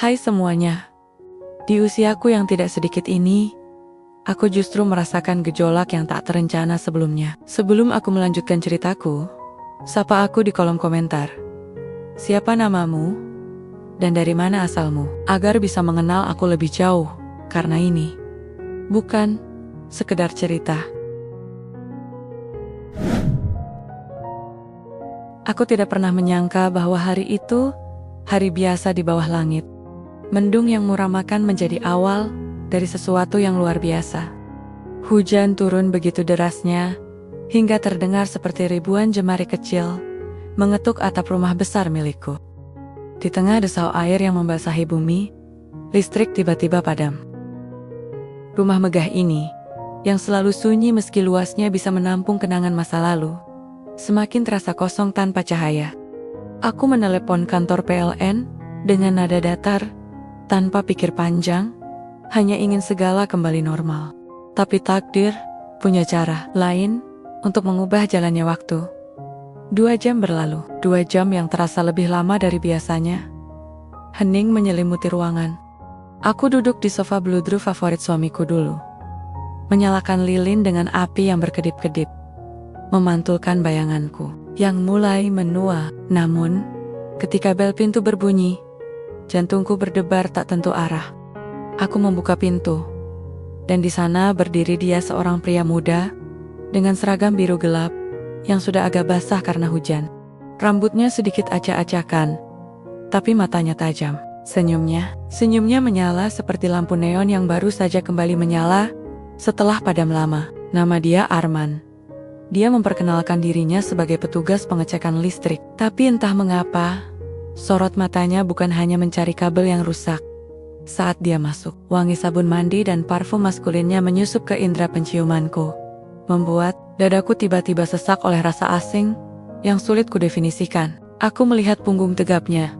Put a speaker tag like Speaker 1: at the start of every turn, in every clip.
Speaker 1: Hai semuanya. Di usiaku yang tidak sedikit ini, aku justru merasakan gejolak yang tak terencana sebelumnya. Sebelum aku melanjutkan ceritaku, sapa aku di kolom komentar. Siapa namamu? Dan dari mana asalmu? Agar bisa mengenal aku lebih jauh, karena ini bukan sekedar cerita. Aku tidak pernah menyangka bahwa hari itu hari biasa di bawah langit. Mendung yang muramakan menjadi awal dari sesuatu yang luar biasa. Hujan turun begitu derasnya, hingga terdengar seperti ribuan jemari kecil mengetuk atap rumah besar milikku. Di tengah desau air yang membasahi bumi, listrik tiba-tiba padam. Rumah megah ini, yang selalu sunyi meski luasnya bisa menampung kenangan masa lalu, semakin terasa kosong tanpa cahaya. Aku menelepon kantor PLN dengan nada datar, tanpa pikir panjang, hanya ingin segala kembali normal. Tapi takdir punya cara lain untuk mengubah jalannya waktu. 2 jam berlalu, 2 jam yang terasa lebih lama dari biasanya. Hening menyelimuti ruangan. Aku duduk di sofa bludru favorit suamiku dulu. Menyalakan lilin dengan api yang berkedip-kedip. Memantulkan bayanganku yang mulai menua. Namun, ketika bel pintu berbunyi, jantungku berdebar tak tentu arah. Aku membuka pintu, dan di sana berdiri dia, seorang pria muda dengan seragam biru gelap yang sudah agak basah karena hujan. Rambutnya sedikit acak-acakan, tapi matanya tajam. Senyumnya menyala seperti lampu neon yang baru saja kembali menyala setelah padam lama. Nama dia Arman. Dia memperkenalkan dirinya sebagai petugas pengecekan listrik. Tapi entah mengapa, sorot matanya bukan hanya mencari kabel yang rusak. Saat dia masuk, wangi sabun mandi dan parfum maskulinnya menyusup ke indera penciumanku, membuat dadaku tiba-tiba sesak oleh rasa asing yang sulit kudefinisikan. Aku melihat punggung tegapnya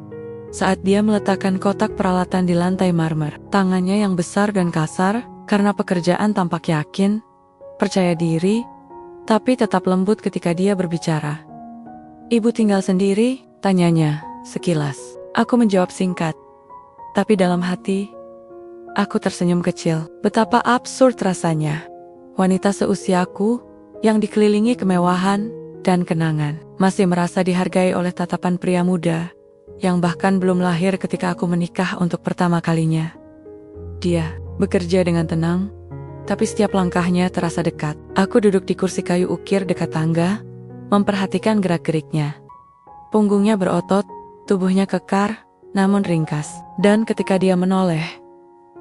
Speaker 1: saat dia meletakkan kotak peralatan di lantai marmer. Tangannya yang besar dan kasar karena pekerjaan tampak yakin, percaya diri, tapi tetap lembut ketika dia berbicara. "Ibu tinggal sendiri?" tanyanya sekilas. Aku menjawab singkat, tapi dalam hati, aku tersenyum kecil. Betapa absurd rasanya. Wanita seusiaku yang dikelilingi kemewahan dan kenangan, masih merasa dihargai oleh tatapan pria muda yang bahkan belum lahir ketika aku menikah untuk pertama kalinya. Dia bekerja dengan tenang, tapi setiap langkahnya terasa dekat. Aku duduk di kursi kayu ukir dekat tangga, memperhatikan gerak-geriknya. Punggungnya berotot, tubuhnya kekar, namun ringkas. Dan ketika dia menoleh,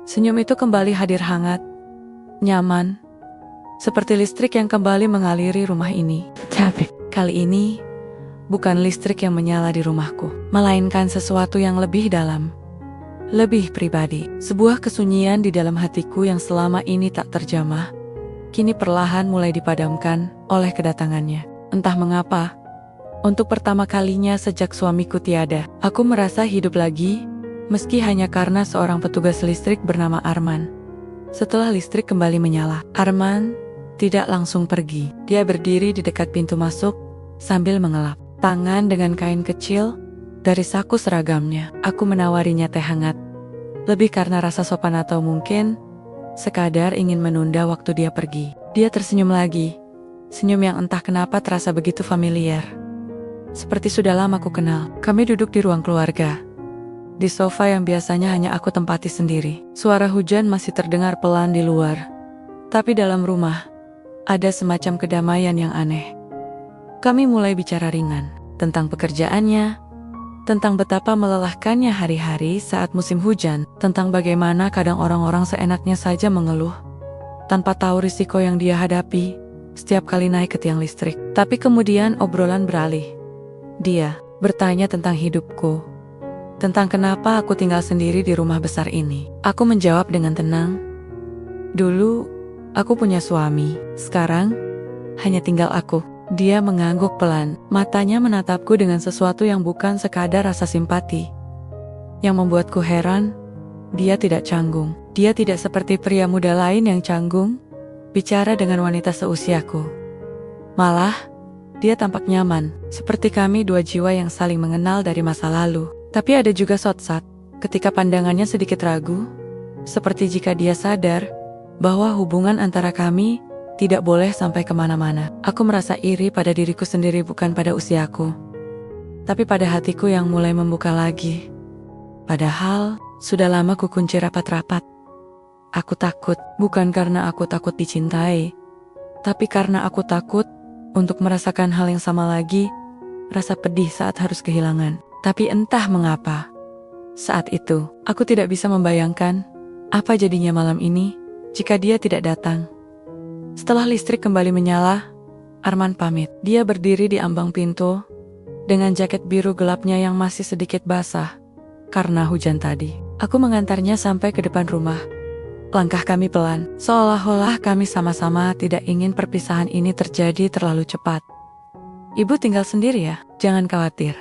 Speaker 1: senyum itu kembali hadir hangat, nyaman, seperti listrik yang kembali mengaliri rumah ini. Tapi kali ini, bukan listrik yang menyala di rumahku, melainkan sesuatu yang lebih dalam, lebih pribadi. Sebuah kesunyian di dalam hatiku yang selama ini tak terjamah, kini perlahan mulai dipadamkan oleh kedatangannya. Entah mengapa, untuk pertama kalinya sejak suamiku tiada, aku merasa hidup lagi, meski hanya karena seorang petugas listrik bernama Arman. Setelah listrik kembali menyala, Arman tidak langsung pergi. Dia berdiri di dekat pintu masuk sambil mengelap tangan dengan kain kecil dari saku seragamnya. Aku menawarinya teh hangat, lebih karena rasa sopan atau mungkin sekadar ingin menunda waktu dia pergi. Dia tersenyum lagi, senyum yang entah kenapa terasa begitu familiar, seperti sudah lama aku kenal. Kami duduk di ruang keluarga, di sofa yang biasanya hanya aku tempati sendiri. Suara hujan masih terdengar pelan di luar, tapi dalam rumah ada semacam kedamaian yang aneh. Kami mulai bicara ringan tentang pekerjaannya, tentang betapa melelahkannya hari-hari saat musim hujan, tentang bagaimana kadang orang-orang seenaknya saja mengeluh, tanpa tahu risiko yang dia hadapi setiap kali naik ke tiang listrik. Tapi kemudian obrolan beralih. Dia bertanya tentang hidupku, tentang kenapa aku tinggal sendiri di rumah besar ini. Aku menjawab dengan tenang, "Dulu aku punya suami, sekarang hanya tinggal aku." Dia mengangguk pelan, matanya menatapku dengan sesuatu yang bukan sekadar rasa simpati. Yang membuatku heran, dia tidak canggung. Dia tidak seperti pria muda lain yang canggung bicara dengan wanita seusiaku. Malah, dia tampak nyaman, seperti kami 2 jiwa yang saling mengenal dari masa lalu. Tapi ada juga sotsat, ketika pandangannya sedikit ragu, seperti jika dia sadar bahwa hubungan antara kami tidak boleh sampai kemana-mana. Aku merasa iri pada diriku sendiri, bukan pada usiaku, tapi pada hatiku yang mulai membuka lagi. Padahal sudah lama kukunci rapat-rapat. Aku takut, bukan karena aku takut dicintai, tapi karena aku takut untuk merasakan hal yang sama lagi, rasa pedih saat harus kehilangan. Tapi entah mengapa, saat itu aku tidak bisa membayangkan apa jadinya malam ini jika dia tidak datang. Setelah listrik kembali menyala, Arman pamit. Dia berdiri di ambang pintu dengan jaket biru gelapnya yang masih sedikit basah karena hujan tadi. Aku mengantarnya sampai ke depan rumah. Langkah kami pelan, seolah-olah kami sama-sama tidak ingin perpisahan ini terjadi terlalu cepat. Ibu tinggal sendiri ya? Jangan khawatir.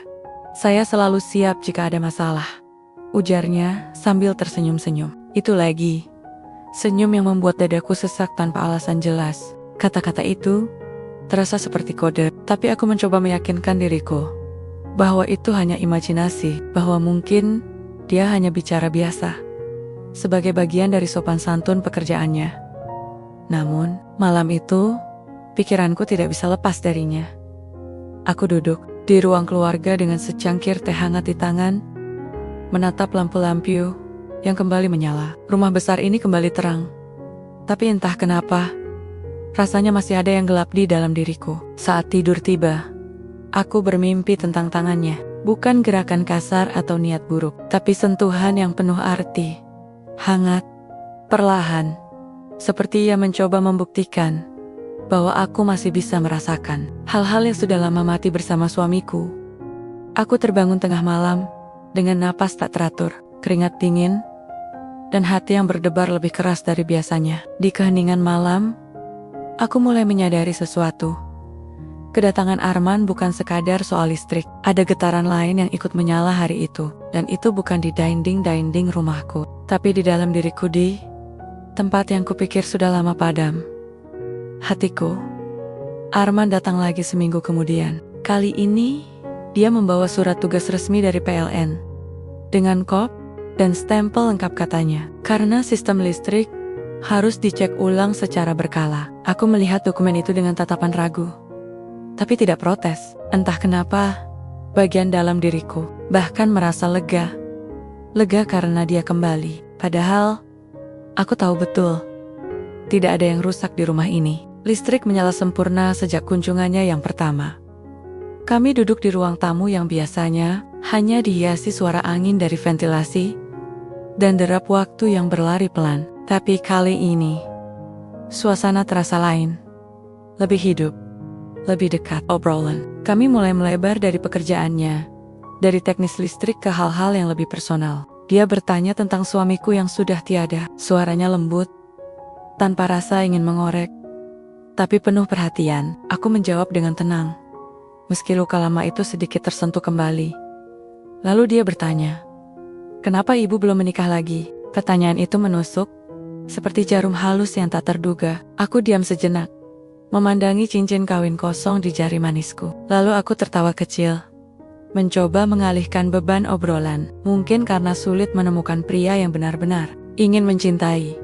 Speaker 1: Saya selalu siap jika ada masalah, ujarnya sambil tersenyum-senyum. Itu lagi, senyum yang membuat dadaku sesak tanpa alasan jelas. Kata-kata itu terasa seperti kode, tapi aku mencoba meyakinkan diriku bahwa itu hanya imajinasi, bahwa mungkin dia hanya bicara biasa, sebagai bagian dari sopan santun pekerjaannya. Namun, malam itu, pikiranku tidak bisa lepas darinya. Aku duduk di ruang keluarga dengan secangkir teh hangat di tangan, menatap lampu-lampu yang kembali menyala. Rumah besar ini kembali terang, tapi entah kenapa, rasanya masih ada yang gelap di dalam diriku. Saat tidur tiba, aku bermimpi tentang tangannya. Bukan gerakan kasar atau niat buruk, tapi sentuhan yang penuh arti. Hangat, perlahan, seperti ia mencoba membuktikan bahwa aku masih bisa merasakan hal-hal yang sudah lama mati bersama suamiku. Aku terbangun tengah malam dengan napas tak teratur, keringat dingin, dan hati yang berdebar lebih keras dari biasanya. Di keheningan malam, aku mulai menyadari sesuatu. Kedatangan Arman bukan sekadar soal listrik. Ada getaran lain yang ikut menyala hari itu. Dan itu bukan di dinding-dinding rumahku, tapi di dalam diriku, di tempat yang kupikir sudah lama padam. Hatiku. Arman datang lagi seminggu kemudian. Kali ini, dia membawa surat tugas resmi dari PLN. Dengan kop dan stempel lengkap katanya. Karena sistem listrik harus dicek ulang secara berkala. Aku melihat dokumen itu dengan tatapan ragu, tapi tidak protes. Entah kenapa, bagian dalam diriku bahkan merasa lega. Lega karena dia kembali. Padahal, aku tahu betul, tidak ada yang rusak di rumah ini. Listrik menyala sempurna sejak kunjungannya yang pertama. Kami duduk di ruang tamu yang biasanya hanya dihiasi suara angin dari ventilasi dan derap waktu yang berlari pelan. Tapi kali ini, suasana terasa lain. Lebih hidup. Lebih dekat. Obrolan kami mulai melebar dari pekerjaannya, dari teknis listrik ke hal-hal yang lebih personal. Dia bertanya tentang suamiku yang sudah tiada. Suaranya lembut, tanpa rasa ingin mengorek, tapi penuh perhatian. Aku menjawab dengan tenang, meski luka lama itu sedikit tersentuh kembali. Lalu dia bertanya, "Kenapa ibu belum menikah lagi?" Pertanyaan itu menusuk, seperti jarum halus yang tak terduga. Aku diam sejenak, memandangi cincin kawin kosong di jari manisku. Lalu aku tertawa kecil, mencoba mengalihkan beban obrolan. Mungkin karena sulit menemukan pria yang benar-benar ingin mencintai.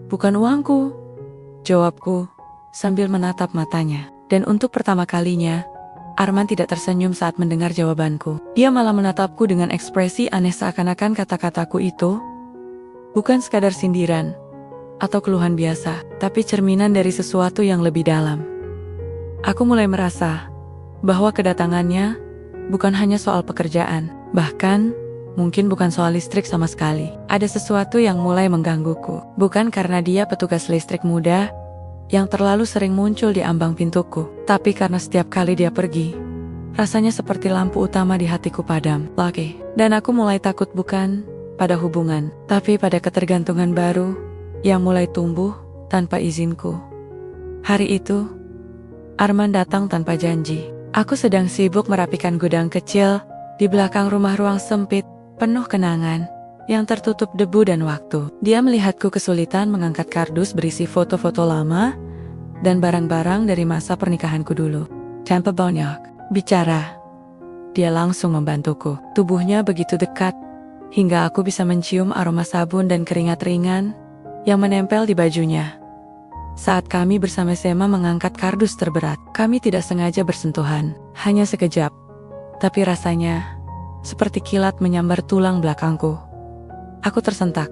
Speaker 1: "Bukan uangku," jawabku, sambil menatap matanya. Dan untuk pertama kalinya, Arman tidak tersenyum saat mendengar jawabanku. Dia malah menatapku dengan ekspresi aneh, seakan-akan kata-kataku itu bukan sekadar sindiran atau keluhan biasa, tapi cerminan dari sesuatu yang lebih dalam. Aku mulai merasa bahwa kedatangannya bukan hanya soal pekerjaan, bahkan mungkin bukan soal listrik sama sekali. Ada sesuatu yang mulai menggangguku, bukan karena dia petugas listrik muda yang terlalu sering muncul di ambang pintuku, tapi karena setiap kali dia pergi, rasanya seperti lampu utama di hatiku padam lagi. Dan aku mulai takut bukan pada hubungan, tapi pada ketergantungan baru yang mulai tumbuh tanpa izinku. Hari itu, Arman datang tanpa janji. Aku sedang sibuk merapikan gudang kecil di belakang rumah, ruang sempit, penuh kenangan yang tertutup debu dan waktu. Dia melihatku kesulitan mengangkat kardus berisi foto-foto lama dan barang-barang dari masa pernikahanku dulu. "Tanpa banyak bicara, dia langsung membantuku. Tubuhnya begitu dekat, hingga aku bisa mencium aroma sabun dan keringat ringan yang menempel di bajunya. Saat kami bersama-sama mengangkat kardus terberat, kami tidak sengaja bersentuhan, hanya sekejap. Tapi rasanya seperti kilat menyambar tulang belakangku. Aku tersentak,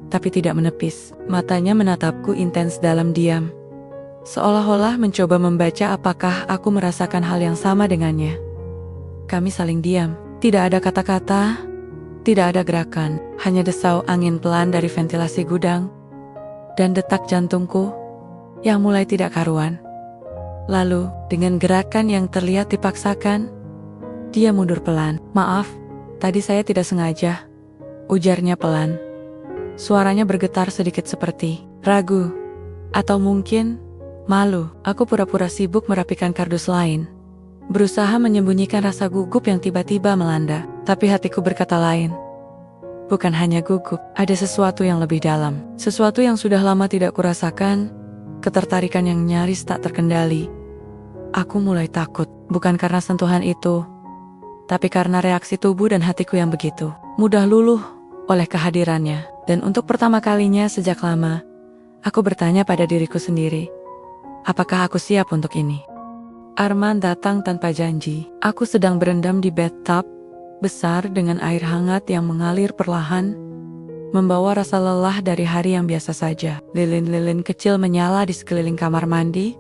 Speaker 1: tapi tidak menepis. Matanya menatapku intens dalam diam, seolah-olah mencoba membaca apakah aku merasakan hal yang sama dengannya. Kami saling diam, tidak ada kata-kata, tidak ada gerakan, hanya desau angin pelan dari ventilasi gudang, dan detak jantungku yang mulai tidak karuan. Lalu, dengan gerakan yang terlihat dipaksakan, dia mundur pelan. "Maaf, tadi saya tidak sengaja," ujarnya pelan. Suaranya bergetar sedikit seperti ragu, atau mungkin malu. Aku pura-pura sibuk merapikan kardus lain, berusaha menyembunyikan rasa gugup yang tiba-tiba melanda. Tapi hatiku berkata lain. Bukan hanya gugup, ada sesuatu yang lebih dalam. Sesuatu yang sudah lama tidak kurasakan, ketertarikan yang nyaris tak terkendali. Aku mulai takut, bukan karena sentuhan itu, tapi karena reaksi tubuh dan hatiku yang begitu mudah luluh oleh kehadirannya. Dan untuk pertama kalinya sejak lama, aku bertanya pada diriku sendiri, apakah aku siap untuk ini? Arman datang tanpa janji. Aku sedang berendam di bathtub besar dengan air hangat yang mengalir perlahan, membawa rasa lelah dari hari yang biasa saja. Lilin-lilin kecil menyala di sekeliling kamar mandi,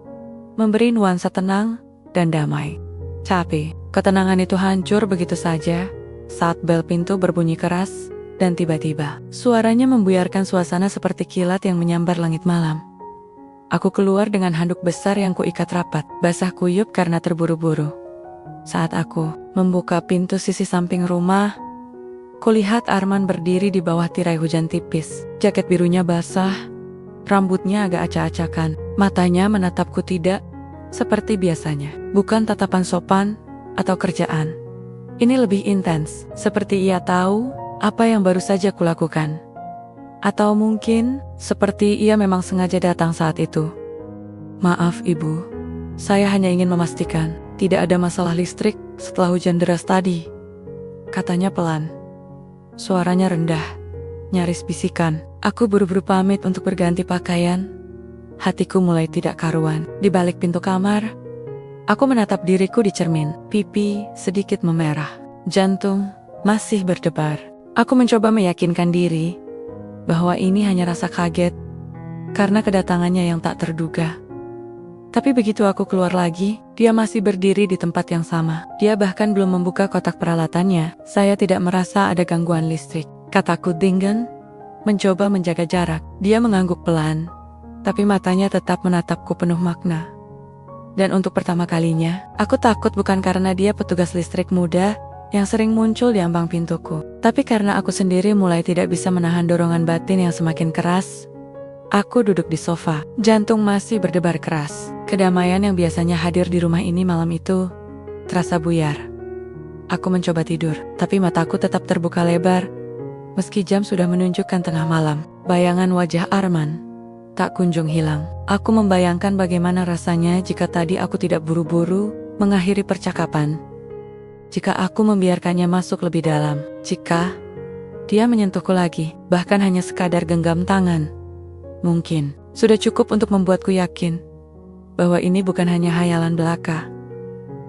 Speaker 1: memberi nuansa tenang dan damai. Tapi, ketenangan itu hancur begitu saja saat bel pintu berbunyi keras, dan tiba-tiba, suaranya membuyarkan suasana seperti kilat yang menyambar langit malam. Aku keluar dengan handuk besar yang kuikat rapat, basah kuyup karena terburu-buru. Saat aku membuka pintu sisi samping rumah, kulihat Arman berdiri di bawah tirai hujan tipis. Jaket birunya basah, rambutnya agak acak-acakan. Matanya menatapku tidak seperti biasanya. Bukan tatapan sopan atau kerjaan. Ini lebih intens, seperti ia tahu apa yang baru saja kulakukan. Atau mungkin seperti ia memang sengaja datang saat itu. "Maaf ibu, saya hanya ingin memastikan tidak ada masalah listrik setelah hujan deras tadi," katanya pelan. Suaranya rendah, nyaris bisikan. Aku buru-buru pamit untuk berganti pakaian. Hatiku mulai tidak karuan. Di balik pintu kamar, aku menatap diriku di cermin. Pipi sedikit memerah, jantung masih berdebar. Aku mencoba meyakinkan diri bahwa ini hanya rasa kaget karena kedatangannya yang tak terduga. Tapi begitu aku keluar lagi, dia masih berdiri di tempat yang sama. Dia bahkan belum membuka kotak peralatannya. "Saya tidak merasa ada gangguan listrik," kataku dengan mencoba menjaga jarak. Dia mengangguk pelan, tapi matanya tetap menatapku penuh makna. Dan untuk pertama kalinya, aku takut bukan karena dia petugas listrik muda yang sering muncul di ambang pintuku, tapi karena aku sendiri mulai tidak bisa menahan dorongan batin yang semakin keras. Aku duduk di sofa, jantung masih berdebar keras. Kedamaian yang biasanya hadir di rumah ini malam itu terasa buyar. Aku mencoba tidur, tapi mataku tetap terbuka lebar. Meski jam sudah menunjukkan tengah malam, bayangan wajah Arman tak kunjung hilang. Aku membayangkan bagaimana rasanya jika tadi aku tidak buru-buru mengakhiri percakapan. Jika aku membiarkannya masuk lebih dalam. Jika dia menyentuhku lagi, bahkan hanya sekadar genggam tangan. Mungkin sudah cukup untuk membuatku yakin bahwa ini bukan hanya hayalan belaka.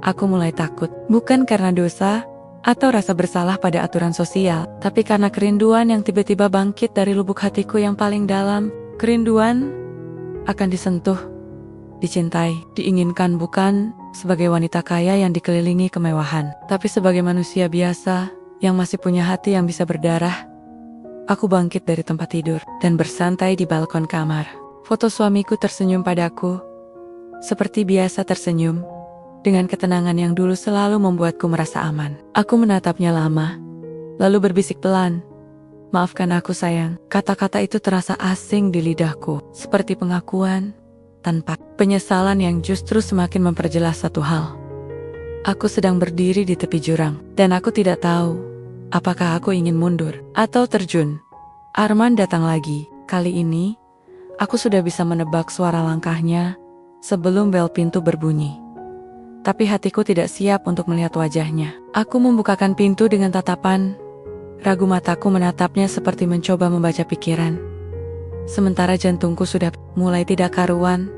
Speaker 1: Aku mulai takut, bukan karena dosa atau rasa bersalah pada aturan sosial, tapi karena kerinduan yang tiba-tiba bangkit dari lubuk hatiku yang paling dalam. Kerinduan akan disentuh, dicintai, diinginkan bukan sebagai wanita kaya yang dikelilingi kemewahan, tapi sebagai manusia biasa yang masih punya hati yang bisa berdarah. Aku bangkit dari tempat tidur dan bersantai di balkon kamar. Foto suamiku tersenyum padaku, seperti biasa tersenyum, dengan ketenangan yang dulu selalu membuatku merasa aman. Aku menatapnya lama, lalu berbisik pelan, "Maafkan aku sayang." Kata-kata itu terasa asing di lidahku, seperti pengakuan tanpa penyesalan yang justru semakin memperjelas satu hal. Aku sedang berdiri di tepi jurang, dan aku tidak tahu apakah aku ingin mundur atau terjun. Arman datang lagi. Kali ini, aku sudah bisa menebak suara langkahnya sebelum bel pintu berbunyi. Tapi hatiku tidak siap untuk melihat wajahnya. Aku membukakan pintu dengan tatapan Ragu mataku menatapnya seperti mencoba membaca pikiran. Sementara jantungku sudah mulai tidak karuan,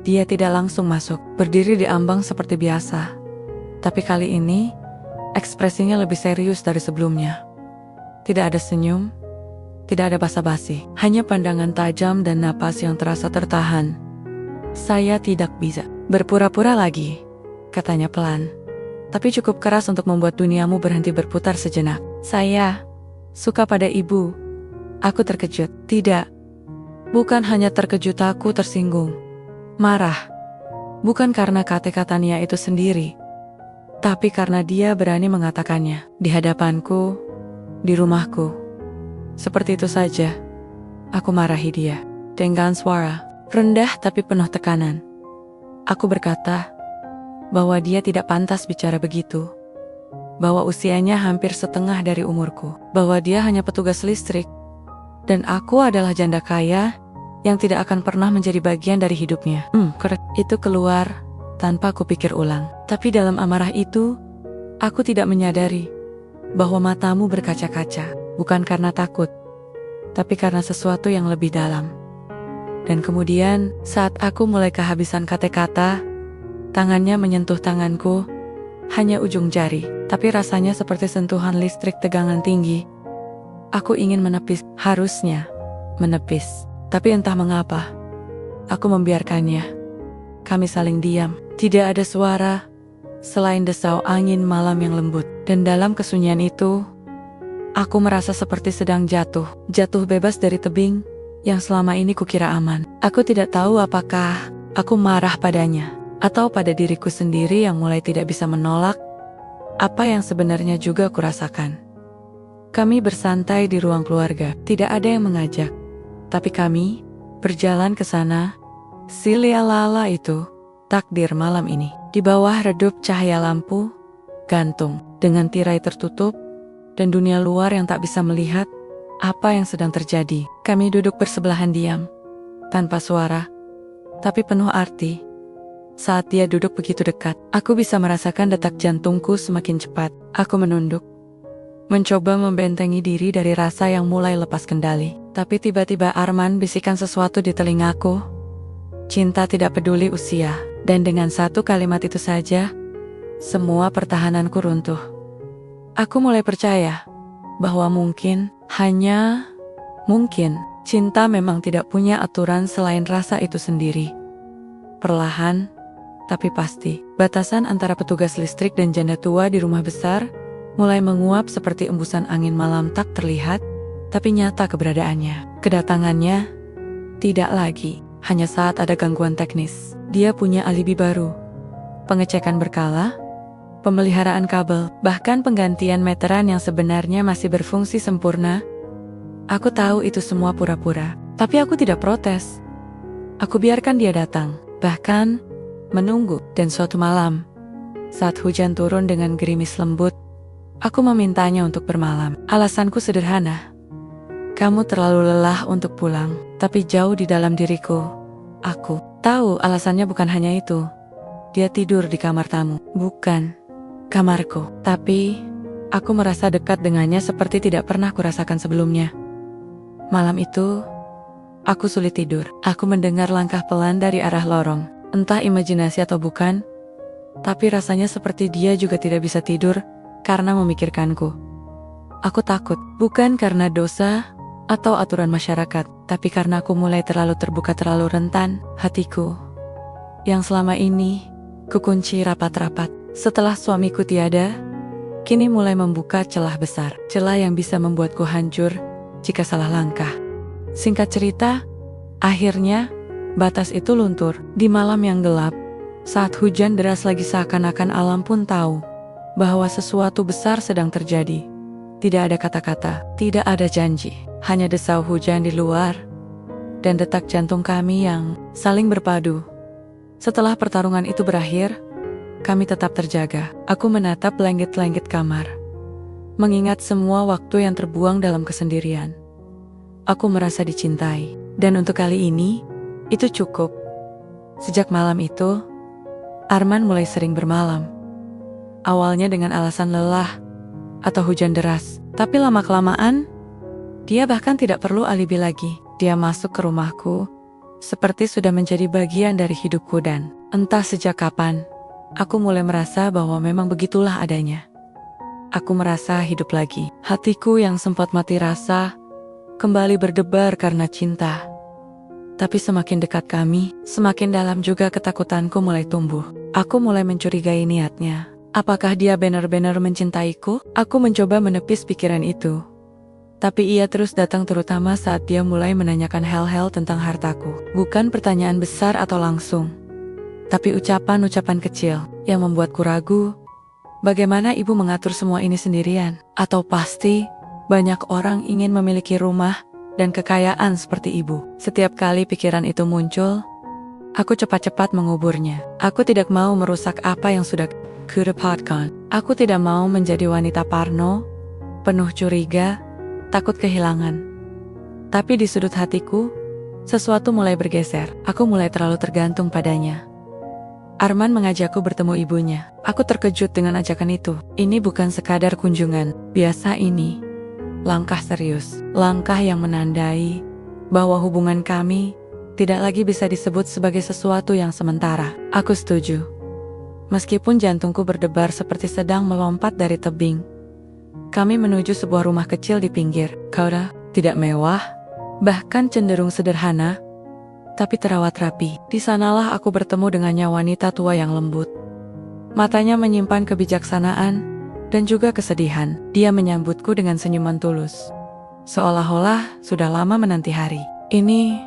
Speaker 1: dia tidak langsung masuk, berdiri di ambang seperti biasa. Tapi kali ini, ekspresinya lebih serius dari sebelumnya. Tidak ada senyum, tidak ada basa-basi, hanya pandangan tajam dan napas yang terasa tertahan. Saya tidak bisa berpura-pura lagi, katanya pelan. Tapi cukup keras untuk membuat duniamu berhenti berputar sejenak. Saya suka pada ibu. Aku terkejut. Tidak. Bukan hanya terkejut, aku tersinggung. Marah. Bukan karena kata-katanya itu sendiri, tapi karena dia berani mengatakannya di hadapanku, di rumahku. Seperti itu saja, aku marahi dia dengan suara rendah tapi penuh tekanan. Aku berkata bahwa dia tidak pantas bicara begitu, bahwa usianya hampir setengah dari umurku, bahwa dia hanya petugas listrik, dan aku adalah janda kaya yang tidak akan pernah menjadi bagian dari hidupnya. Itu keluar tanpa aku pikir ulang. Tapi dalam amarah itu, aku tidak menyadari bahwa matamu berkaca-kaca, bukan karena takut, tapi karena sesuatu yang lebih dalam. Dan kemudian, saat aku mulai kehabisan kata-kata, tangannya menyentuh tanganku, hanya ujung jari, tapi rasanya seperti sentuhan listrik tegangan tinggi. Aku ingin menepis, harusnya menepis, tapi entah mengapa, aku membiarkannya. Kami saling diam, tidak ada suara selain desau angin malam yang lembut. Dan dalam kesunyian itu, aku merasa seperti sedang jatuh bebas dari tebing yang selama ini kukira aman. Aku tidak tahu apakah aku marah padanya, atau pada diriku sendiri yang mulai tidak bisa menolak apa yang sebenarnya juga kurasakan. Kami bersantai di ruang keluarga, tidak ada yang mengajak, tapi kami berjalan ke sana, si lala itu, takdir malam ini. Di bawah redup cahaya lampu gantung dengan tirai tertutup dan dunia luar yang tak bisa melihat apa yang sedang terjadi. Kami duduk bersebelahan diam, tanpa suara, tapi penuh arti. Saat dia duduk begitu dekat, aku bisa merasakan detak jantungku semakin cepat. Aku menunduk, mencoba membentengi diri dari rasa yang mulai lepas kendali. Tapi tiba-tiba Arman bisikan sesuatu di telingaku. Cinta tidak peduli usia. Dan dengan satu kalimat itu saja, semua pertahananku runtuh. Aku mulai percaya bahwa mungkin, hanya mungkin, cinta memang tidak punya aturan selain rasa itu sendiri. Perlahan, tapi pasti, batasan antara petugas listrik dan janda tua di rumah besar mulai menguap seperti embusan angin malam tak terlihat, tapi nyata keberadaannya. Kedatangannya tidak lagi hanya saat ada gangguan teknis. Dia punya alibi baru. Pengecekan berkala, pemeliharaan kabel, bahkan penggantian meteran yang sebenarnya masih berfungsi sempurna. Aku tahu itu semua pura-pura, tapi aku tidak protes. Aku biarkan dia datang, bahkan menunggu. Dan suatu malam, saat hujan turun dengan gerimis lembut, aku memintanya untuk bermalam. Alasanku sederhana. Kamu terlalu lelah untuk pulang, tapi jauh di dalam diriku, aku tahu alasannya bukan hanya itu. Dia tidur di kamar tamu, bukan kamarku. Tapi, aku merasa dekat dengannya seperti tidak pernah kurasakan sebelumnya. Malam itu, aku sulit tidur. Aku mendengar langkah pelan dari arah lorong. Entah imajinasi atau bukan, tapi rasanya seperti dia juga tidak bisa tidur karena memikirkanku. Aku takut, bukan karena dosa atau aturan masyarakat, tapi karena aku mulai terlalu terbuka, terlalu rentan. Hatiku, yang selama ini kukunci rapat-rapat setelah suamiku tiada, kini mulai membuka celah besar. Celah yang bisa membuatku hancur jika salah langkah. Singkat cerita, akhirnya batas itu luntur. Di malam yang gelap, saat hujan deras lagi, seakan-akan alam pun tahu bahwa sesuatu besar sedang terjadi. Tidak ada kata-kata, tidak ada janji, hanya desau hujan di luar dan detak jantung kami yang saling berpadu. Setelah pertarungan itu berakhir, kami tetap terjaga. Aku menatap langit-langit kamar, mengingat semua waktu yang terbuang dalam kesendirian. Aku merasa dicintai, dan untuk kali ini, itu cukup. Sejak malam itu, Arman mulai sering bermalam. Awalnya dengan alasan lelah, atau hujan deras. Tapi lama-kelamaan, dia bahkan tidak perlu alibi lagi. Dia masuk ke rumahku, seperti sudah menjadi bagian dari hidupku dan entah sejak kapan, aku mulai merasa bahwa memang begitulah adanya. Aku merasa hidup lagi. Hatiku yang sempat mati rasa, kembali berdebar karena cinta. Tapi semakin dekat kami, semakin dalam juga ketakutanku mulai tumbuh. Aku mulai mencurigai niatnya. Apakah dia benar-benar mencintaiku? Aku mencoba menepis pikiran itu. Tapi ia terus datang terutama saat dia mulai menanyakan hal-hal tentang hartaku. Bukan pertanyaan besar atau langsung, tapi ucapan-ucapan kecil yang membuatku ragu. Bagaimana ibu mengatur semua ini sendirian? Atau pasti banyak orang ingin memiliki rumah dan kekayaan seperti ibu. Setiap kali pikiran itu muncul, aku cepat-cepat menguburnya. Aku tidak mau merusak apa yang sudah kudapatkan. Aku tidak mau menjadi wanita parno, penuh curiga, takut kehilangan. Tapi di sudut hatiku, sesuatu mulai bergeser. Aku mulai terlalu tergantung padanya. Arman mengajakku bertemu ibunya. Aku terkejut dengan ajakan itu. Ini bukan sekadar kunjungan biasa ini. Langkah serius. Langkah yang menandai bahwa hubungan kami tidak lagi bisa disebut sebagai sesuatu yang sementara. Aku setuju. Meskipun jantungku berdebar seperti sedang melompat dari tebing. Kami menuju sebuah rumah kecil di pinggir kota, tidak mewah, bahkan cenderung sederhana, tapi terawat rapi. Di sanalah aku bertemu dengannya, wanita tua yang lembut. Matanya menyimpan kebijaksanaan dan juga kesedihan. Dia menyambutku dengan senyuman tulus, seolah-olah sudah lama menanti hari ini.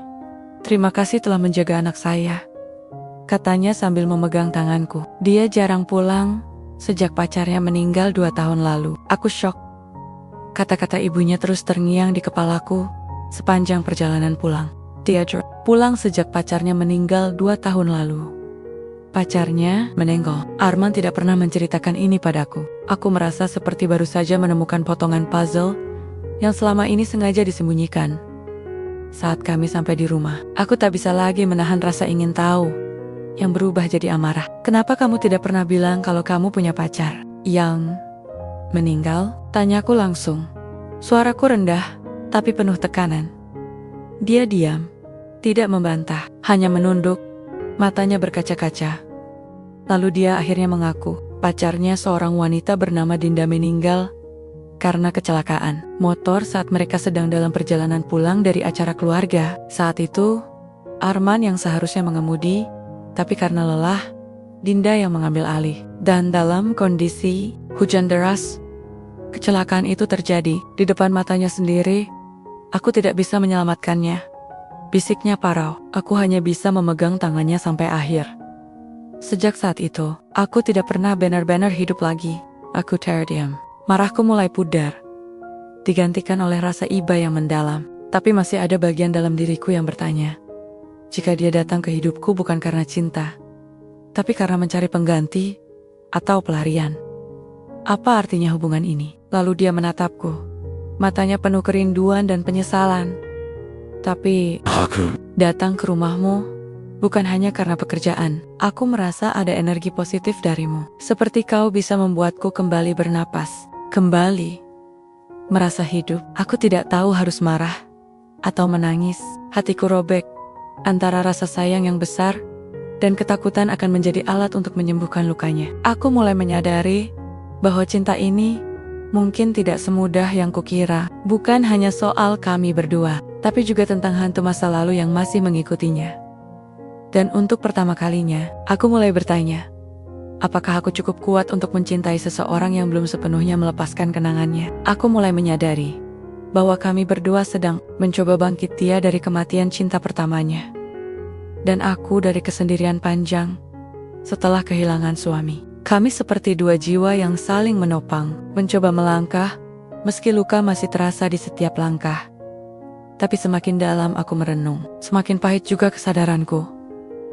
Speaker 1: Terima kasih telah menjaga anak saya, katanya sambil memegang tanganku. Dia jarang pulang sejak pacarnya meninggal 2 tahun lalu. Aku syok. Kata-kata ibunya terus terngiang di kepalaku sepanjang perjalanan pulang. Dia pulang sejak pacarnya meninggal 2 tahun lalu. Pacarnya meninggal. Arman tidak pernah menceritakan ini padaku. Aku merasa seperti baru saja menemukan potongan puzzle yang selama ini sengaja disembunyikan. Saat kami sampai di rumah, aku tak bisa lagi menahan rasa ingin tahu yang berubah jadi amarah. Kenapa kamu tidak pernah bilang kalau kamu punya pacar yang meninggal? Tanyaku langsung. Suaraku rendah, tapi penuh tekanan. Dia diam, tidak membantah, hanya menunduk, matanya berkaca-kaca. Lalu dia akhirnya mengaku, pacarnya seorang wanita bernama Dinda meninggal karena kecelakaan motor saat mereka sedang dalam perjalanan pulang dari acara keluarga. Saat itu, Arman yang seharusnya mengemudi, tapi karena lelah, Dinda yang mengambil alih. Dan dalam kondisi hujan deras, kecelakaan itu terjadi di depan matanya sendiri. Aku tidak bisa menyelamatkannya, bisiknya parau. Aku hanya bisa memegang tangannya sampai akhir. Sejak saat itu, aku tidak pernah benar-benar hidup lagi. Aku terdiam. Marahku mulai pudar, digantikan oleh rasa iba yang mendalam. Tapi masih ada bagian dalam diriku yang bertanya, jika dia datang ke hidupku bukan karena cinta, tapi karena mencari pengganti atau pelarian, apa artinya hubungan ini? Lalu dia menatapku. Matanya penuh kerinduan dan penyesalan. Tapi aku datang ke rumahmu bukan hanya karena pekerjaan. Aku merasa ada energi positif darimu. Seperti kau bisa membuatku kembali bernapas, kembali merasa hidup. Aku tidak tahu harus marah atau menangis. Hatiku robek antara rasa sayang yang besar dan ketakutan akan menjadi alat untuk menyembuhkan lukanya. Aku mulai menyadari bahwa cinta ini mungkin tidak semudah yang kukira. Bukan hanya soal kami berdua, tapi juga tentang hantu masa lalu yang masih mengikutinya. Dan untuk pertama kalinya, aku mulai bertanya, apakah aku cukup kuat untuk mencintai seseorang yang belum sepenuhnya melepaskan kenangannya? Aku mulai menyadari bahwa kami berdua sedang mencoba bangkit dia dari kematian cinta pertamanya. Dan aku dari kesendirian panjang setelah kehilangan suami. Kami seperti dua jiwa yang saling menopang, mencoba melangkah, meski luka masih terasa di setiap langkah. Tapi semakin dalam aku merenung, semakin pahit juga kesadaranku.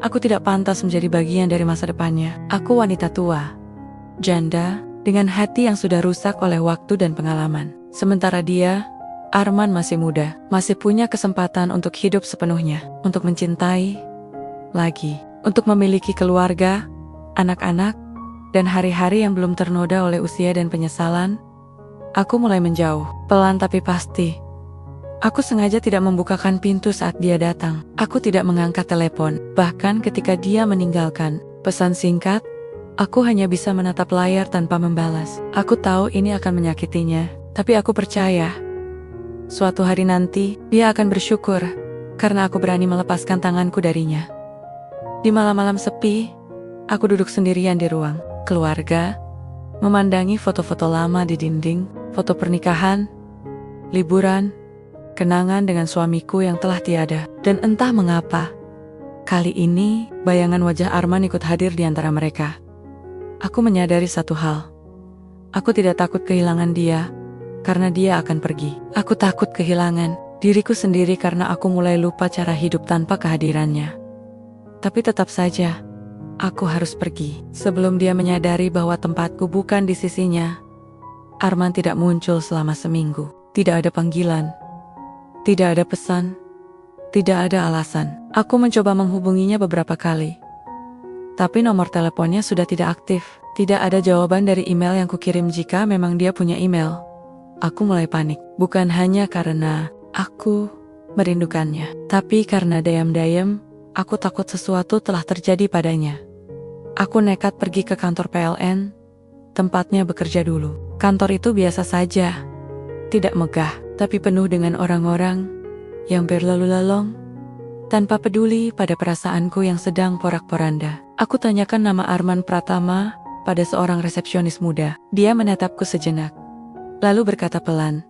Speaker 1: Aku tidak pantas menjadi bagian dari masa depannya. Aku wanita tua, janda, dengan hati yang sudah rusak oleh waktu dan pengalaman. Sementara dia, Arman, masih muda, masih punya kesempatan untuk hidup sepenuhnya, untuk mencintai lagi, untuk memiliki keluarga, anak-anak, dan hari-hari yang belum ternoda oleh usia dan penyesalan. Aku mulai menjauh, pelan tapi pasti. Aku sengaja tidak membukakan pintu saat dia datang. Aku tidak mengangkat telepon, bahkan ketika dia meninggalkan pesan singkat, aku hanya bisa menatap layar tanpa membalas. Aku tahu ini akan menyakitinya, tapi aku percaya suatu hari nanti dia akan bersyukur karena aku berani melepaskan tanganku darinya. Di malam-malam sepi, aku duduk sendirian di ruang keluarga, memandangi foto-foto lama di dinding, foto pernikahan, liburan, kenangan dengan suamiku yang telah tiada. Dan entah mengapa, kali ini bayangan wajah Arman ikut hadir di antara mereka. Aku menyadari satu hal. Aku tidak takut kehilangan dia, karena dia akan pergi. Aku takut kehilangan diriku sendiri karena aku mulai lupa cara hidup tanpa kehadirannya. Tapi tetap saja, aku harus pergi. Sebelum dia menyadari bahwa tempatku bukan di sisinya, Arman tidak muncul selama seminggu. Tidak ada panggilan, tidak ada pesan, tidak ada alasan. Aku mencoba menghubunginya beberapa kali, tapi nomor teleponnya sudah tidak aktif. Tidak ada jawaban dari email yang kukirim jika memang dia punya email. Aku mulai panik, bukan hanya karena aku merindukannya, tapi karena diam-diam aku takut sesuatu telah terjadi padanya. Aku nekat pergi ke kantor PLN, tempatnya bekerja dulu. Kantor itu biasa saja, tidak megah, tapi penuh dengan orang-orang yang berlalu lalang, tanpa peduli pada perasaanku yang sedang porak-poranda. Aku tanyakan nama Arman Pratama pada seorang resepsionis muda. Dia menatapku sejenak, lalu berkata pelan,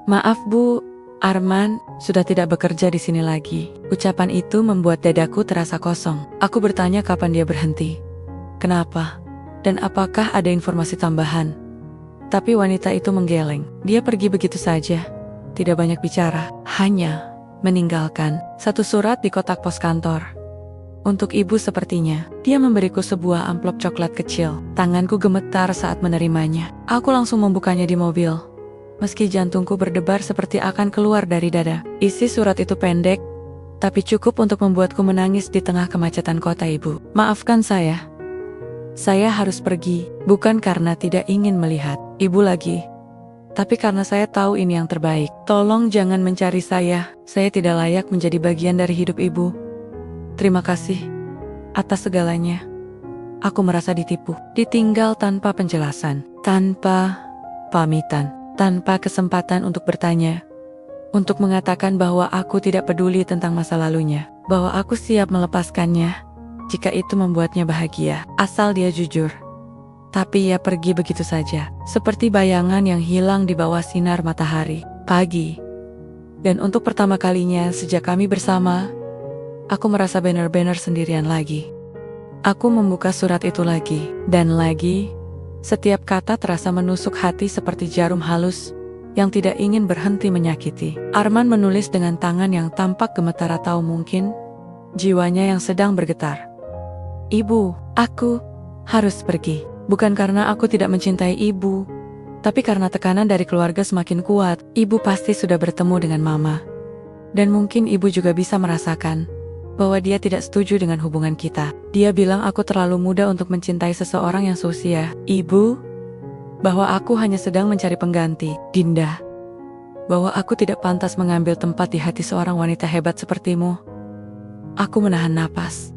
Speaker 1: "Maaf Bu, Arman sudah tidak bekerja di sini lagi." Ucapan itu membuat dadaku terasa kosong. Aku bertanya kapan dia berhenti, kenapa, dan apakah ada informasi tambahan. Tapi wanita itu menggeleng. Dia pergi begitu saja, tidak banyak bicara, hanya meninggalkan satu surat di kotak pos kantor. Untuk ibu sepertinya. Dia memberiku sebuah amplop coklat kecil. Tanganku gemetar saat menerimanya. Aku langsung membukanya di mobil, meski jantungku berdebar seperti akan keluar dari dada. Isi surat itu pendek, tapi cukup untuk membuatku menangis di tengah kemacetan kota. Ibu, maafkan saya. Saya harus pergi, bukan karena tidak ingin melihat ibu lagi, tapi karena saya tahu ini yang terbaik. Tolong jangan mencari saya tidak layak menjadi bagian dari hidup ibu. Terima kasih atas segalanya. Aku merasa ditipu, ditinggal tanpa penjelasan, tanpa pamitan, tanpa kesempatan untuk bertanya, untuk mengatakan bahwa aku tidak peduli tentang masa lalunya, bahwa aku siap melepaskannya jika itu membuatnya bahagia, asal dia jujur. Tapi ia pergi begitu saja, seperti bayangan yang hilang di bawah sinar matahari pagi. Dan untuk pertama kalinya sejak kami bersama, aku merasa benar-benar sendirian lagi. Aku membuka surat itu lagi, dan lagi. Setiap kata terasa menusuk hati seperti jarum halus yang tidak ingin berhenti menyakiti. Arman menulis dengan tangan yang tampak gemetar atau mungkin jiwanya yang sedang bergetar. Ibu, aku harus pergi. Bukan karena aku tidak mencintai ibu, tapi karena tekanan dari keluarga semakin kuat. Ibu pasti sudah bertemu dengan mama, dan mungkin ibu juga bisa merasakan bahwa dia tidak setuju dengan hubungan kita. Dia bilang aku terlalu muda untuk mencintai seseorang yang seusia ibu, bahwa aku hanya sedang mencari pengganti Dinda, bahwa aku tidak pantas mengambil tempat di hati seorang wanita hebat sepertimu. Aku menahan napas.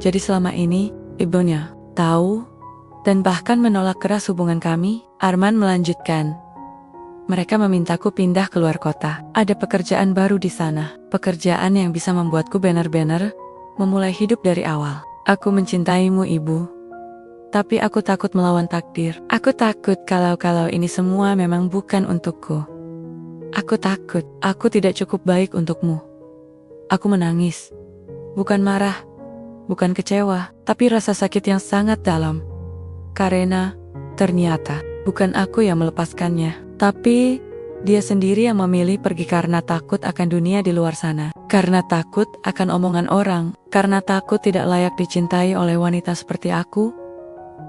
Speaker 1: Jadi selama ini ibunya tahu dan bahkan menolak keras hubungan kami. Arman melanjutkan, mereka memintaku pindah keluar kota. Ada pekerjaan baru di sana, pekerjaan yang bisa membuatku benar-benar memulai hidup dari awal. Aku mencintaimu ibu, tapi aku takut melawan takdir. Aku takut kalau ini semua memang bukan untukku. Aku takut aku tidak cukup baik untukmu. Aku menangis, bukan marah, bukan kecewa, tapi rasa sakit yang sangat dalam. Karena ternyata bukan aku yang melepaskannya, tapi dia sendiri yang memilih pergi karena takut akan dunia di luar sana, karena takut akan omongan orang, karena takut tidak layak dicintai oleh wanita seperti aku.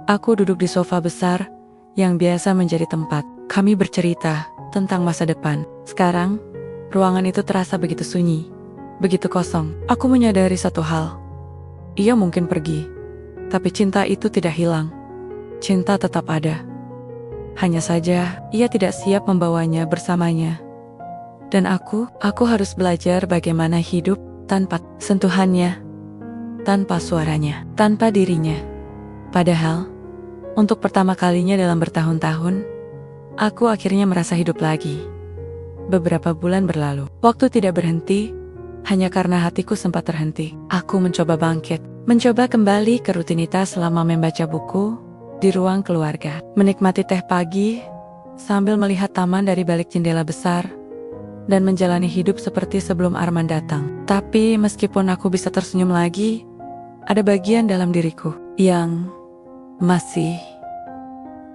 Speaker 1: Aku duduk di sofa besar yang biasa menjadi tempat kami bercerita tentang masa depan. Sekarang, ruangan itu terasa begitu sunyi, begitu kosong. Aku menyadari satu hal. Ia mungkin pergi, tapi cinta itu tidak hilang. Cinta tetap ada. Hanya saja, ia tidak siap membawanya bersamanya. Dan aku harus belajar bagaimana hidup tanpa sentuhannya, tanpa suaranya, tanpa dirinya. Padahal, untuk pertama kalinya dalam bertahun-tahun, aku akhirnya merasa hidup lagi. Beberapa bulan berlalu, waktu tidak berhenti, hanya karena hatiku sempat terhenti. Aku mencoba bangkit, mencoba kembali ke rutinitas selama membaca buku di ruang keluarga, menikmati teh pagi sambil melihat taman dari balik jendela besar, dan menjalani hidup seperti sebelum Arman datang. Tapi meskipun aku bisa tersenyum lagi, ada bagian dalam diriku yang masih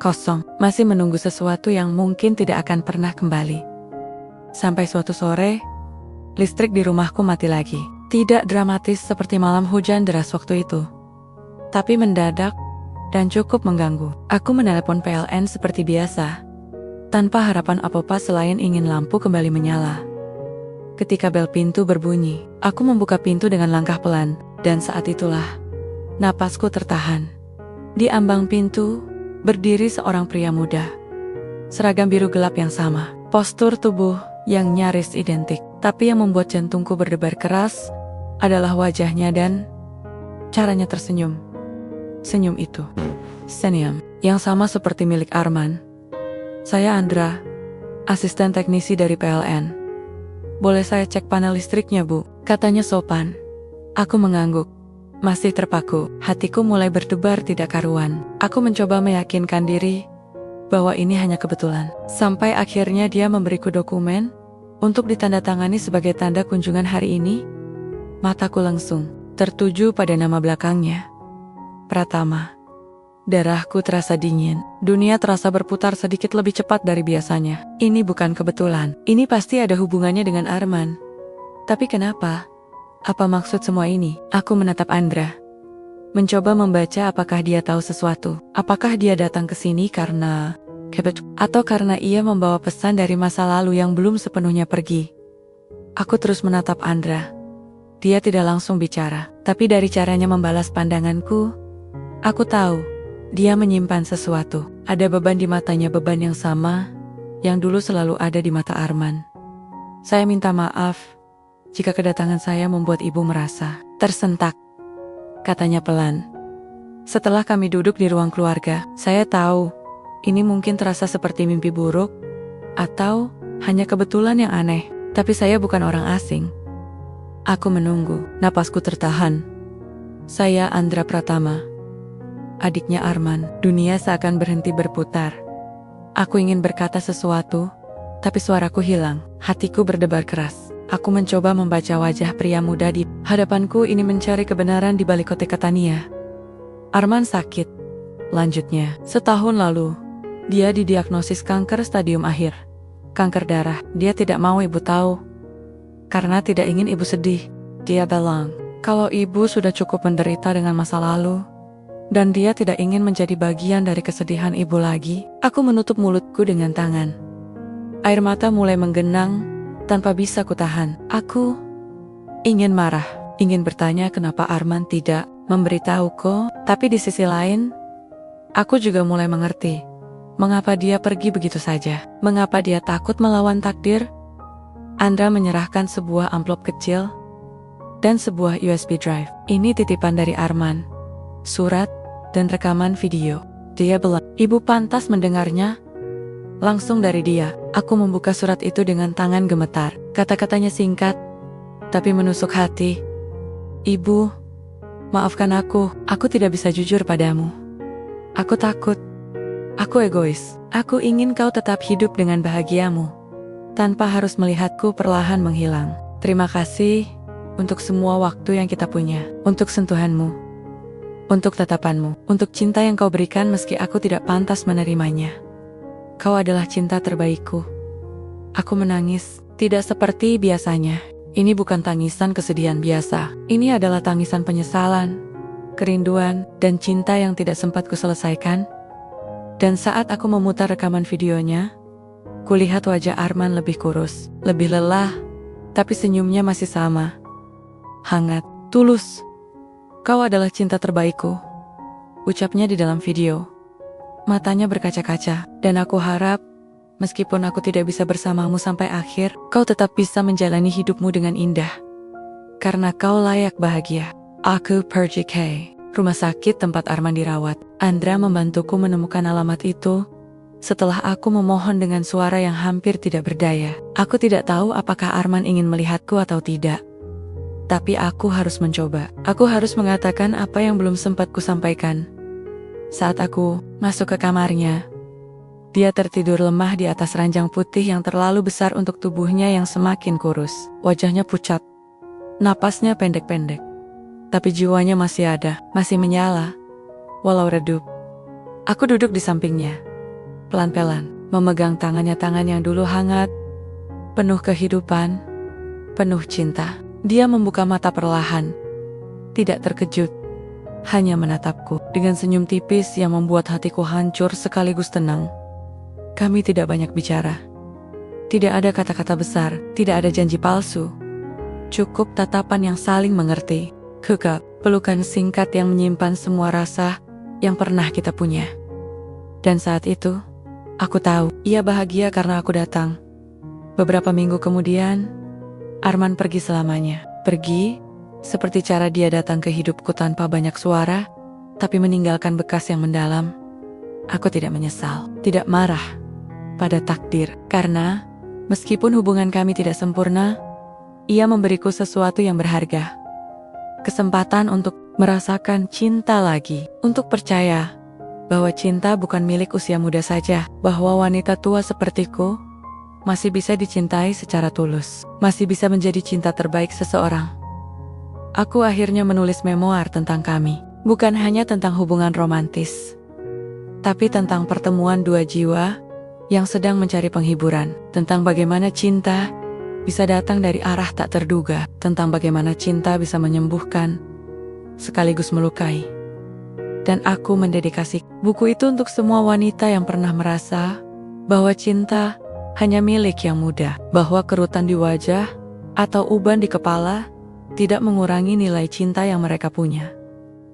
Speaker 1: kosong, masih menunggu sesuatu yang mungkin tidak akan pernah kembali. Sampai suatu sore, listrik di rumahku mati lagi. Tidak dramatis seperti malam hujan deras waktu itu, tapi mendadak dan cukup mengganggu. Aku menelepon PLN seperti biasa, tanpa harapan apa-apa selain ingin lampu kembali menyala. Ketika bel pintu berbunyi, aku membuka pintu dengan langkah pelan, dan saat itulah napasku tertahan. Di ambang pintu, berdiri seorang pria muda. Seragam biru gelap yang sama, postur tubuh yang nyaris identik. Tapi yang membuat jantungku berdebar keras adalah wajahnya dan caranya tersenyum. Senyum itu, senyum yang sama seperti milik Arman. "Saya Andra, asisten teknisi dari PLN. Boleh saya cek panel listriknya, Bu?" Katanya sopan. Aku mengangguk, masih terpaku. Hatiku mulai berdebar tidak karuan. Aku mencoba meyakinkan diri bahwa ini hanya kebetulan. Sampai akhirnya dia memberiku dokumen untuk ditandatangani sebagai tanda kunjungan hari ini. Mataku langsung tertuju pada nama belakangnya, Pratama. Darahku terasa dingin. Dunia terasa berputar sedikit lebih cepat dari biasanya. Ini bukan kebetulan. Ini pasti ada hubungannya dengan Arman. Tapi kenapa? Apa maksud semua ini? Aku menatap Andra, mencoba membaca apakah dia tahu sesuatu. Apakah dia datang ke sini karena atau karena ia membawa pesan dari masa lalu yang belum sepenuhnya pergi. Aku terus menatap Andra. Dia tidak langsung bicara, tapi dari caranya membalas pandanganku, aku tahu dia menyimpan sesuatu. Ada beban di matanya, beban yang sama yang dulu selalu ada di mata Arman. "Saya minta maaf jika kedatangan saya membuat ibu merasa tersentak," katanya pelan. Setelah kami duduk di ruang keluarga, "Saya tahu ini mungkin terasa seperti mimpi buruk atau hanya kebetulan yang aneh, tapi saya bukan orang asing." Aku menunggu, napasku tertahan. "Saya Andra Pratama, adiknya Arman." Dunia seakan berhenti berputar. Aku ingin berkata sesuatu, tapi suaraku hilang. Hatiku berdebar keras. Aku mencoba membaca wajah pria muda di hadapanku ini, mencari kebenaran di balik kotek Tania. "Arman sakit," lanjutnya. "Setahun lalu, dia didiagnosis kanker stadium akhir. Kanker darah. Dia tidak mau ibu tahu karena tidak ingin ibu sedih. Dia bilang kalau ibu sudah cukup menderita dengan masa lalu, dan dia tidak ingin menjadi bagian dari kesedihan ibu lagi." Aku menutup mulutku dengan tangan. Air mata mulai menggenang tanpa bisa kutahan. Aku ingin marah, ingin bertanya kenapa Arman tidak memberitahuku, tapi di sisi lain, aku juga mulai mengerti mengapa dia pergi begitu saja. Mengapa dia takut melawan takdir. Andra menyerahkan sebuah amplop kecil dan sebuah USB drive. "Ini titipan dari Arman, surat dan rekaman video." Dia bilang, "Ibu pantas mendengarnya langsung dari dia." Aku membuka surat itu dengan tangan gemetar. Kata-katanya singkat, tapi menusuk hati. "Ibu, maafkan aku tidak bisa jujur padamu. Aku takut. Aku egois. Aku ingin kau tetap hidup dengan bahagiamu, tanpa harus melihatku perlahan menghilang. Terima kasih untuk semua waktu yang kita punya, untuk sentuhanmu, untuk tatapanmu, untuk cinta yang kau berikan meski aku tidak pantas menerimanya. Kau adalah cinta terbaikku." Aku menangis, tidak seperti biasanya. Ini bukan tangisan kesedihan biasa. Ini adalah tangisan penyesalan, kerinduan, dan cinta yang tidak sempat kuselesaikan. Dan saat aku memutar rekaman videonya, kulihat wajah Arman lebih kurus, lebih lelah, tapi senyumnya masih sama. Hangat, tulus. "Kau adalah cinta terbaikku," ucapnya di dalam video. matanya berkaca-kaca, dan aku harap, meskipun aku tidak bisa bersamamu sampai akhir, kau tetap bisa menjalani hidupmu dengan indah. Karena kau layak bahagia. Aku pergi ke rumah sakit tempat Arman dirawat. Andra membantuku menemukan alamat itu, setelah aku memohon dengan suara yang hampir tidak berdaya. Aku tidak tahu apakah Arman ingin melihatku atau tidak. Tapi aku harus mencoba. Aku harus mengatakan apa yang belum sempat kusampaikan. Saat aku masuk ke kamarnya, dia tertidur lemah di atas ranjang putih yang terlalu besar untuk tubuhnya yang semakin kurus. Wajahnya pucat, napasnya pendek-pendek. Tapi jiwanya masih ada, masih menyala, walau redup. Aku duduk di sampingnya, pelan-pelan, memegang tangan yang dulu hangat, penuh kehidupan, penuh cinta. Dia membuka mata perlahan, tidak terkejut, hanya menatapku dengan senyum tipis yang membuat hatiku hancur sekaligus tenang. Kami tidak banyak bicara. Tidak ada kata-kata besar, tidak ada janji palsu. Cukup tatapan yang saling mengerti. Kekap, pelukan singkat yang menyimpan semua rasa yang pernah kita punya. Dan saat itu, aku tahu, ia bahagia karena aku datang. Beberapa minggu kemudian, Arman pergi selamanya. Pergi, seperti cara dia datang ke hidupku tanpa banyak suara, tapi meninggalkan bekas yang mendalam. Aku tidak menyesal, tidak marah pada takdir, karena meskipun hubungan kami tidak sempurna, ia memberiku sesuatu yang berharga. Kesempatan untuk merasakan cinta lagi, untuk percaya bahwa cinta bukan milik usia muda saja, bahwa wanita tua sepertiku masih bisa dicintai secara tulus, masih bisa menjadi cinta terbaik seseorang. Aku akhirnya menulis memoir tentang kami, bukan hanya tentang hubungan romantis, tapi tentang pertemuan dua jiwa yang sedang mencari penghiburan, tentang bagaimana cinta bisa datang dari arah tak terduga, tentang bagaimana cinta bisa menyembuhkan sekaligus melukai. Dan aku mendedikasi buku itu untuk semua wanita yang pernah merasa bahwa cinta hanya milik yang muda, bahwa kerutan di wajah atau uban di kepala tidak mengurangi nilai cinta yang mereka punya.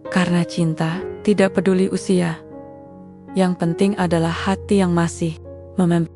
Speaker 1: Karena cinta tidak peduli usia. Yang penting adalah hati yang masih memem